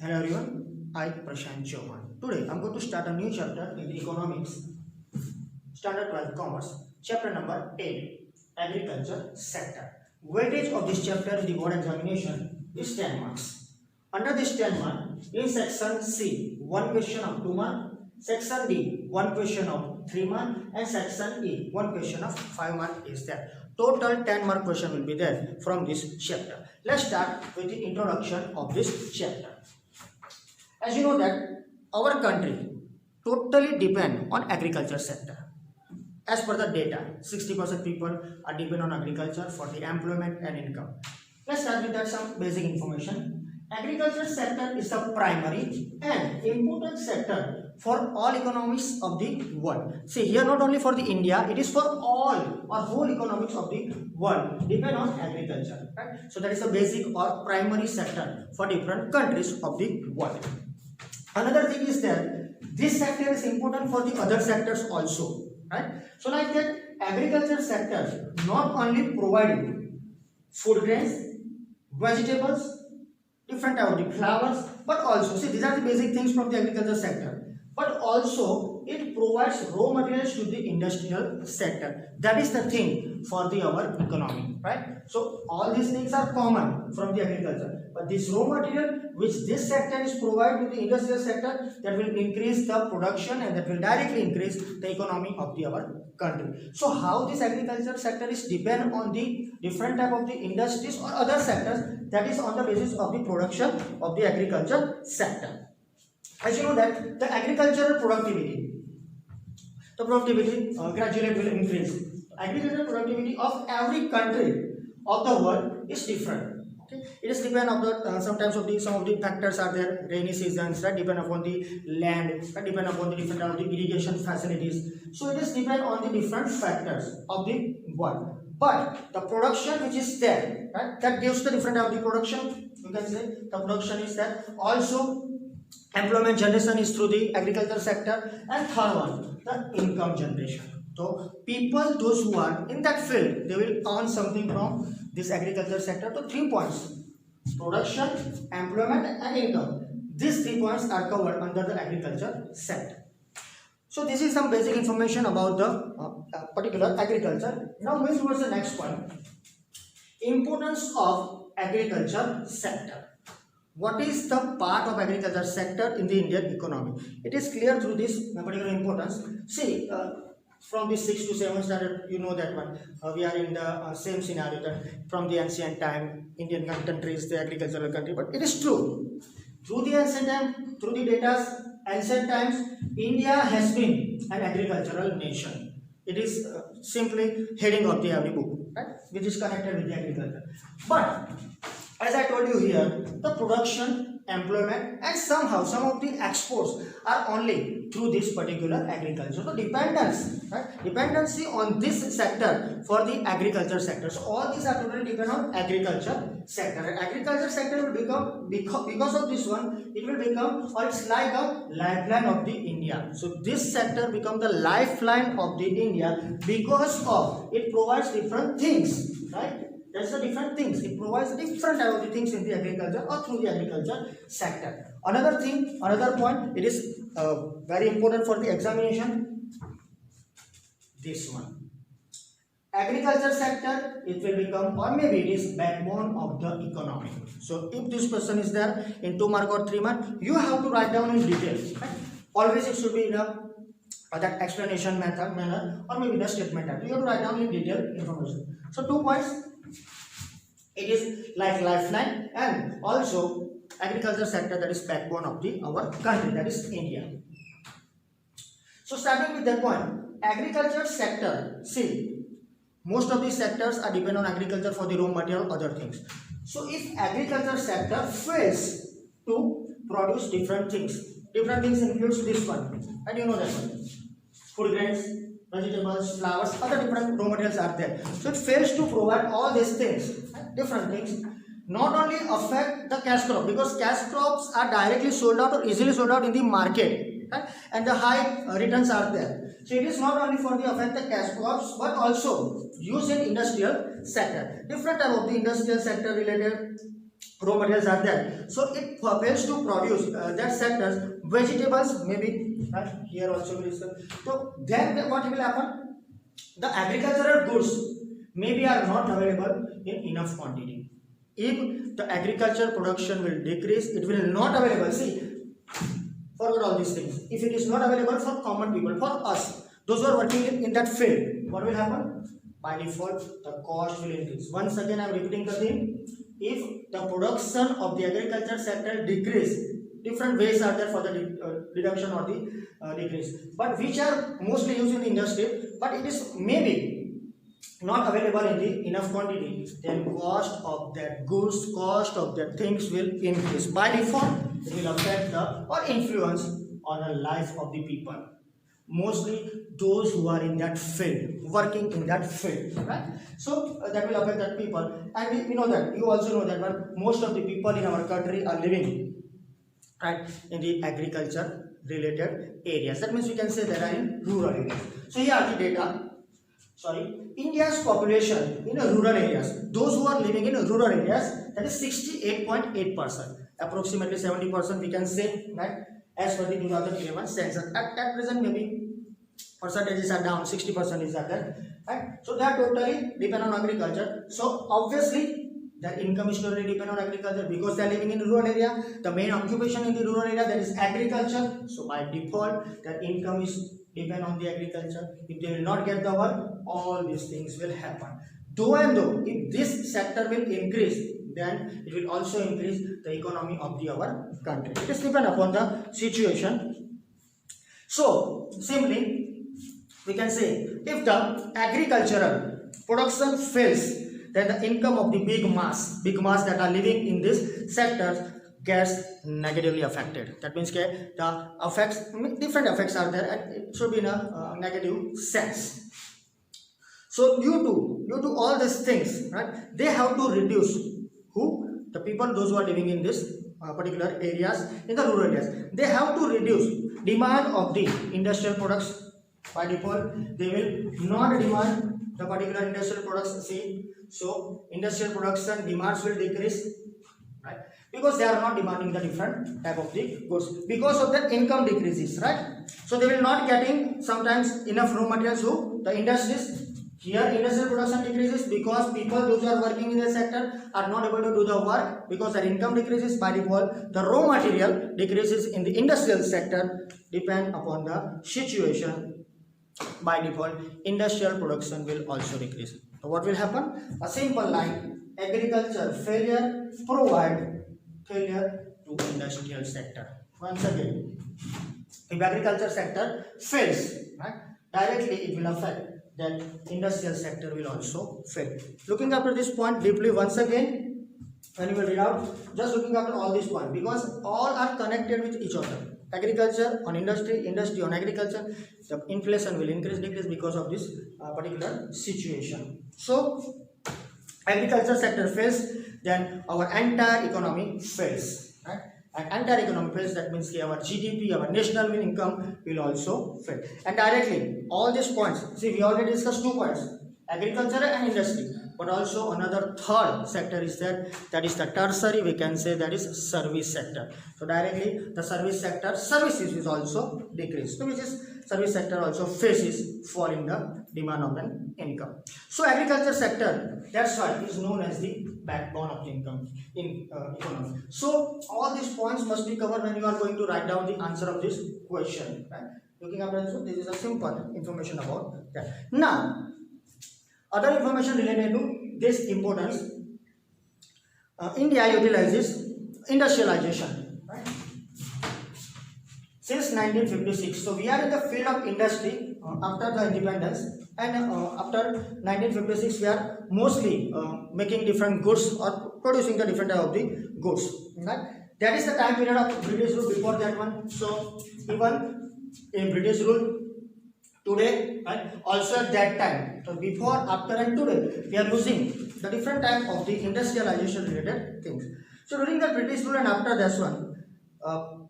Hello everyone, I Prashant Chauhan. Today I'm going to start a new chapter in the economics, standard 12 commerce, chapter number 8, agriculture sector. Weightage of this chapter in the board examination is 10 marks. Under this 10 marks, in section C, 1 question of 2 marks, section D, 1 question of 3 marks, and section E, 1 question of 5 marks is there. Total 10 mark question will be there from this chapter. Let's start with the introduction of this chapter. As you know that our country totally depend on agriculture sector. As per the data, 60% people are depend on agriculture for the employment and income. Let's start with that some basic information. Agriculture sector is the primary and important sector for all economies of the world. See here, not only for the India, it is for all or whole economics of the world depend on agriculture. Right? So that is the basic or primary sector for different countries of the world. Another thing is that this sector is important for the other sectors also, right? So like that agriculture sector not only providing food grains, vegetables, different type of the flowers, but also see these are the basic things from the agriculture sector, but also it provides raw materials to the industrial sector. That is the thing for the our economy, right? So all these things are common from the agriculture, but this raw material which this sector is provided to the industrial sector, that will increase the production and that will directly increase the economy of the our country. So how this agriculture sector is depend on the different type of the industries or other sectors, that is on the basis of the production of the agriculture sector. As you know that the agricultural productivity, gradually will increase. Agricultural productivity of every country of the world is different. Okay, it is depend on the sometimes of the some of the factors are there. Rainy seasons, right? Depend upon the land, right? Depend upon the different of the irrigation facilities. So it is depend on the different factors of the world. But the production which is there, right? That gives the different of the production. You can say the production is there. Also, employment generation is through the agriculture sector, and third one, the income generation. So people, those who are in that field, they will earn something from this agriculture sector. So 3 points: production, employment, and income. These 3 points are covered under the agriculture sector. So this is some basic information about the particular agriculture. Now moving towards the next point: importance of agriculture sector. What is the part of agriculture sector in the Indian economy? It is clear through this particular importance. See, from the 6th to 7th standard, you know that one. We are in the same scenario that from the ancient time, Indian country is the agricultural country. But it is true. Through the ancient time, through the data, ancient times, India has been an agricultural nation. It is simply heading of the every book, right? Which is connected with the agriculture. But as I told you here, the production, employment, and somehow some of the exports are only through this particular agriculture. So dependence, right? Dependency on this sector for the agriculture sector. So all these are totally depend on agriculture sector. And agriculture sector will become, because of this one, it will become, or it's like a lifeline of the India. So this sector become the lifeline of the India because of it provides different things, right? That's the different things. It provides different type of the things in the agriculture or through the agriculture sector. Another thing, another point, it is very important for the examination. This one. Agriculture sector, it will become, or maybe it is backbone of the economy. So if this person is there in 2 mark or 3 mark, you have to write down in detail. Right? Always it should be in that explanation method manner, or maybe the statement type. You have to write down in detail information. So 2 points. It is like lifeline, and also agriculture sector, that is backbone of the our country, that is India. So starting with that point, agriculture sector. See, most of these sectors are depend on agriculture for the raw material, other things. So if agriculture sector fails to produce different things includes this one, and you know that one: food grains, vegetables, flowers, other different raw materials are there. So it fails to provide all these things, different things, not only affect the cash crop, because cash crops are directly sold out or easily sold out in the market, right? And the high returns are there. So it is not only for the affect the cash crops, but also used in industrial sector. Different type of the industrial sector related raw materials are there. So it fails to produce that sectors, vegetables maybe, right? Here also we discuss. So then what will happen? The agricultural goods maybe are not available in enough quantity. If the agriculture production will decrease, it will not available. See, forget all these things. If it is not available for common people, for us, those who are working in that field, what will happen? By default, the cost will increase. Once again, I am repeating the thing. If the production of the agriculture sector decrease, different ways are there for the reduction or the decrease, but which are mostly used in the industry, but it is maybe not available in the enough quantity, then cost of that goods, cost of that things will increase. By default, it will affect the or influence on the life of the people, mostly those who are in that field, working in that field, right? So that will affect that people, and we know that, you also know that, but most of the people in our country are living, right, in the agriculture related areas. That means we can say they are in rural areas. So here are the data. India's population in rural areas, those who are living in rural areas, that is 68.8%, approximately 70% we can say, right, as per the 2011 census. At present maybe percentages are down, 60% is there, right? So they are totally depend on agriculture. So obviously their income is totally depend on agriculture because they are living in rural area. The main occupation in the rural area, that is agriculture. So by default their income is depend on the agriculture. If they will not get the work, all these things will happen. Though and though, if this sector will increase, then it will also increase the economy of our country. It is depend upon the situation. So simply we can say, if the agricultural production fails, then the income of the big mass that are living in this sector gets negatively affected. That means the effects, different effects are there, and it should be in a negative sense. So due to all these things, right, they have to reduce, who? The people, those who are living in this particular areas, in the rural areas, they have to reduce demand of the industrial products. By default, they will not demand the particular industrial products. See, so industrial production demands will decrease, right? Because they are not demanding the different type of the goods, because of the income decreases, right? So they will not getting sometimes enough raw materials. Who? The industries. Here industrial production decreases because people, those who are working in the sector, are not able to do the work because their income decreases. By default, the raw material decreases in the industrial sector. Depend upon the situation, by default industrial production will also decrease. So what will happen? A simple line: agriculture failure provide failure to industrial sector. Once again, if agriculture sector fails, right, directly it will affect that industrial sector will also fail. Looking after this point deeply once again, when you will read out, just looking after all these points, because all are connected with each other. Agriculture on industry, industry on agriculture, the inflation will increase, decrease because of this particular situation. So agriculture sector fails, then our entire economy fails, right? And entire economy fails, that means our GDP, our national income will also fail. And directly all these points, see, we already discussed 2 points, agriculture and industry, but also another third sector is there, that is the tertiary, we can say, that is service sector. So directly the service sector, services is also decreased, so which is service sector also faces fall in the demand of an income. So agriculture sector, that's why is known as the backbone of the income in economy. So all these points must be covered when you are going to write down the answer of this question, right? Looking after this, this is a simple information about that. Now other information related to this importance, India utilizes industrialization, right, since 1956. So we are in the field of industry after the independence, and after 1956 we are mostly making different goods or producing the different type of the goods, right? That is the time period of British rule. Before that one, so even in British rule, today, right, also at that time, so before, after and today, we are using the different type of the industrialization related things. So during the British rule and after this one,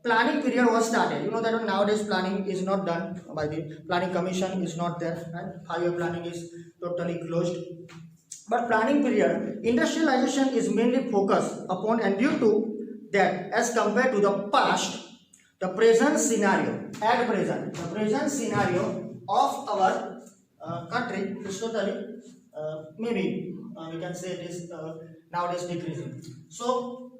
planning period was started. You know that nowadays planning is not done by the planning commission, is not there, right? 5-year planning is totally closed. But planning period, industrialization is mainly focused upon, and due to that, as compared to the past, the present scenario, the present scenario of our country is totally, maybe we can say it is nowadays decreasing. So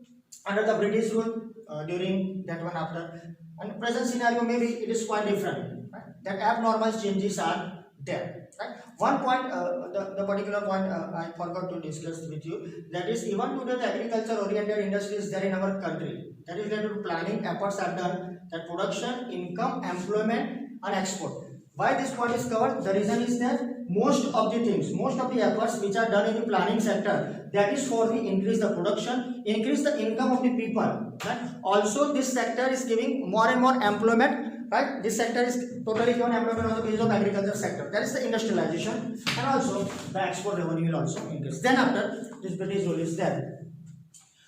under the British rule, during that one after, and present scenario maybe it is quite different. Right? That abnormal changes are there. Right? One point, the particular point I forgot to discuss with you, that is even today the agriculture oriented industry is there in our country. That is related to planning efforts are done, that production, income, employment and export. Why this point is covered? The reason is that most of the things, most of the efforts which are done in the planning sector, that is for the increase the production, increase the income of the people. Right? Also, this sector is giving more and more employment. Right? This sector is totally given employment on the basis of agriculture sector. That is the industrialization, and also the export revenue will also increase. Then after this British rule is there.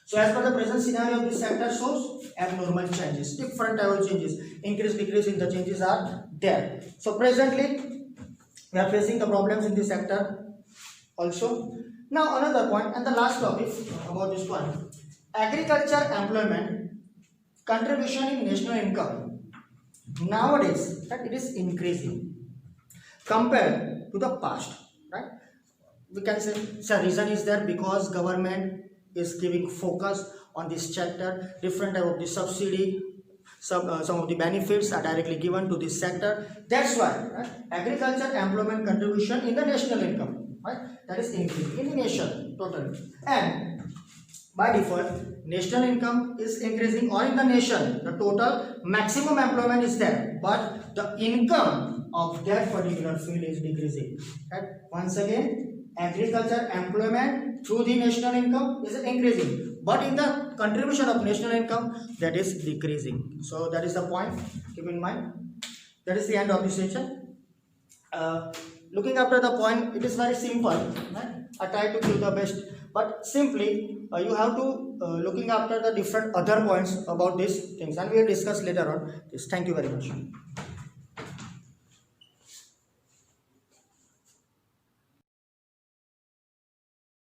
So as per the present scenario, this sector shows abnormal changes, different type of changes, increase, decrease in the changes are there. So presently, we are facing the problems in this sector also. Now another point and the last topic about this one, agriculture employment contribution in national income. Nowadays, that it is increasing compared to the past, right? We can say the reason is there because government is giving focus on this sector, different type of the subsidy, some of the benefits are directly given to this sector. That's why, right, agriculture employment contribution in the national income, right, that is increasing in the nation totally. And by default, national income is increasing, or in the nation the total maximum employment is there, but the income of that particular field is decreasing. Right? Once again, agriculture employment through the national income is increasing, but in the contribution of national income, that is decreasing. So that is the point, keep in mind. That is the end of the session. Looking after the point, it is very simple. Right? I try to give the best, but simply you have to looking after the different other points about these things, and we will discuss later on this. Thank you very much.